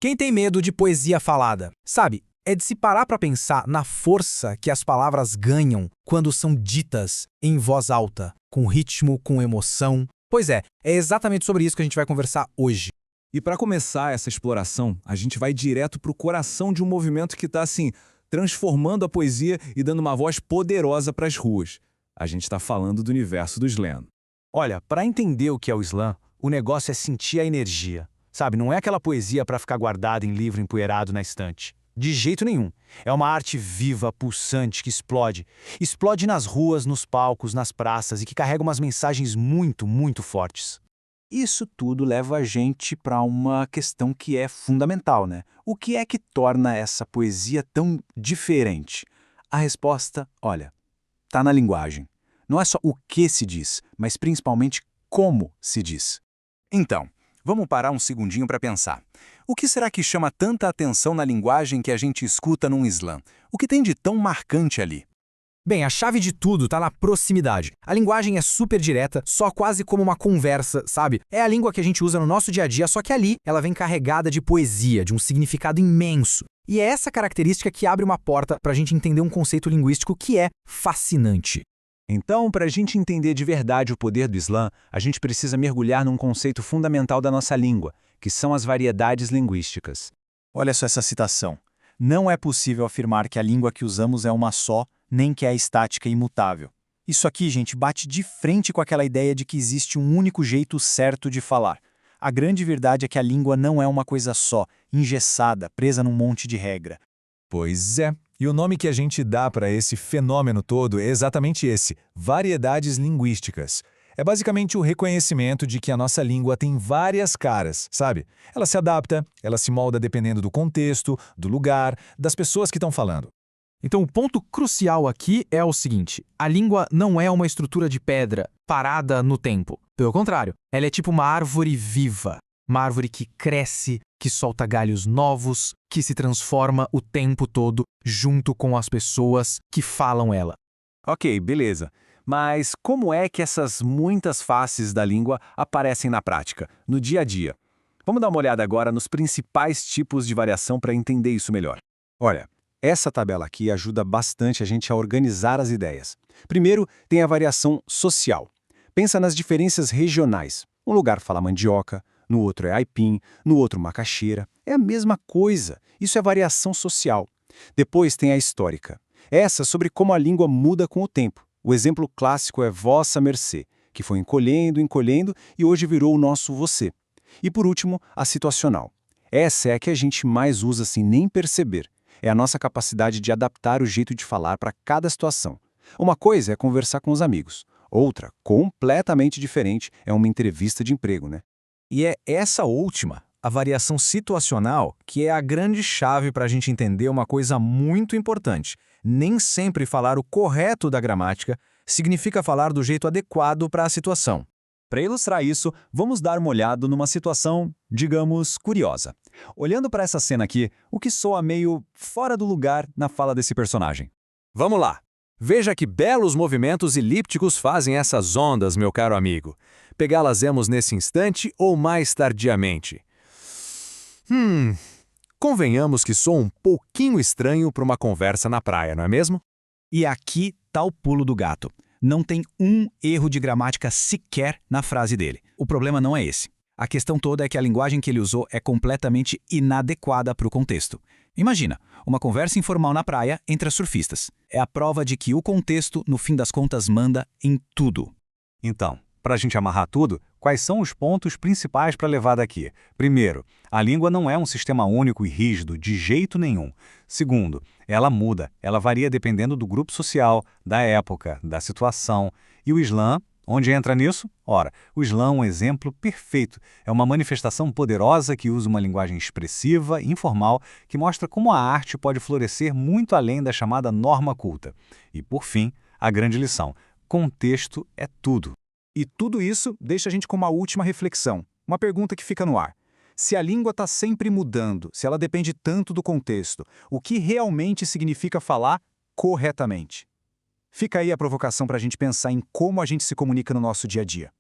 Quem tem medo de poesia falada? Sabe, é de se parar para pensar na força que as palavras ganham quando são ditas em voz alta, com ritmo, com emoção. Pois é exatamente sobre isso que a gente vai conversar hoje. E para começar essa exploração, a gente vai direto para o coração de um movimento que está, assim, transformando a poesia e dando uma voz poderosa para as ruas. A gente está falando do universo do slam. Olha, para entender o que é o slam, o negócio é sentir a energia. Sabe, não é aquela poesia para ficar guardada em livro empoeirado na estante. De jeito nenhum. É uma arte viva, pulsante, que explode. Explode nas ruas, nos palcos, nas praças e que carrega umas mensagens muito, muito fortes. Isso tudo leva a gente para uma questão que é fundamental, né? O que é que torna essa poesia tão diferente? A resposta, olha, está na linguagem. Não é só o que se diz, mas principalmente como se diz. Então, vamos parar um segundinho para pensar. O que será que chama tanta atenção na linguagem que a gente escuta num slam? O que tem de tão marcante ali? Bem, a chave de tudo está na proximidade. A linguagem é super direta, só quase como uma conversa, sabe? É a língua que a gente usa no nosso dia a dia, só que ali ela vem carregada de poesia, de um significado imenso. E é essa característica que abre uma porta para a gente entender um conceito linguístico que é fascinante. Então, para a gente entender de verdade o poder do slam, a gente precisa mergulhar num conceito fundamental da nossa língua, que são as variedades linguísticas. Olha só essa citação. Não é possível afirmar que a língua que usamos é uma só, nem que é estática e imutável. Isso aqui, gente, bate de frente com aquela ideia de que existe um único jeito certo de falar. A grande verdade é que a língua não é uma coisa só, engessada, presa num monte de regra. Pois é. E o nome que a gente dá para esse fenômeno todo é exatamente esse, variedades linguísticas. É basicamente o reconhecimento de que a nossa língua tem várias caras, sabe? Ela se adapta, ela se molda dependendo do contexto, do lugar, das pessoas que estão falando. Então, o ponto crucial aqui é o seguinte: a língua não é uma estrutura de pedra parada no tempo. Pelo contrário, ela é tipo uma árvore viva. Uma árvore que cresce, que solta galhos novos, que se transforma o tempo todo junto com as pessoas que falam ela. Ok, beleza. Mas como é que essas muitas faces da língua aparecem na prática, no dia a dia? Vamos dar uma olhada agora nos principais tipos de variação para entender isso melhor. Olha, essa tabela aqui ajuda bastante a gente a organizar as ideias. Primeiro, tem a variação social. Pensa nas diferenças regionais. Um lugar fala mandioca, no outro é aipim, no outro macaxeira. É a mesma coisa. Isso é variação social. Depois tem a histórica. Essa sobre como a língua muda com o tempo. O exemplo clássico é vossa mercê, que foi encolhendo, encolhendo e hoje virou o nosso você. E por último, a situacional. Essa é a que a gente mais usa sem nem perceber. É a nossa capacidade de adaptar o jeito de falar para cada situação. Uma coisa é conversar com os amigos. Outra, completamente diferente, é uma entrevista de emprego, né? E é essa última, a variação situacional, que é a grande chave para a gente entender uma coisa muito importante. Nem sempre falar o correto da gramática significa falar do jeito adequado para a situação. Para ilustrar isso, vamos dar uma olhada numa situação, digamos, curiosa. Olhando para essa cena aqui, o que soa meio fora do lugar na fala desse personagem? Vamos lá! Veja que belos movimentos elípticos fazem essas ondas, meu caro amigo. Pegá-las-emos nesse instante ou mais tardiamente? Convenhamos que sou um pouquinho estranho para uma conversa na praia, não é mesmo? E aqui tá o pulo do gato. Não tem um erro de gramática sequer na frase dele. O problema não é esse. A questão toda é que a linguagem que ele usou é completamente inadequada para o contexto. Imagina, uma conversa informal na praia entre surfistas. É a prova de que o contexto, no fim das contas, manda em tudo. Então, para a gente amarrar tudo, quais são os pontos principais para levar daqui? Primeiro, a língua não é um sistema único e rígido, de jeito nenhum. Segundo, ela muda, ela varia dependendo do grupo social, da época, da situação. E o slam, onde entra nisso? Ora, o slam é um exemplo perfeito. É uma manifestação poderosa que usa uma linguagem expressiva, informal, que mostra como a arte pode florescer muito além da chamada norma culta. E, por fim, a grande lição: contexto é tudo. E tudo isso deixa a gente com uma última reflexão, uma pergunta que fica no ar. Se a língua está sempre mudando, se ela depende tanto do contexto, o que realmente significa falar corretamente? Fica aí a provocação para a gente pensar em como a gente se comunica no nosso dia a dia.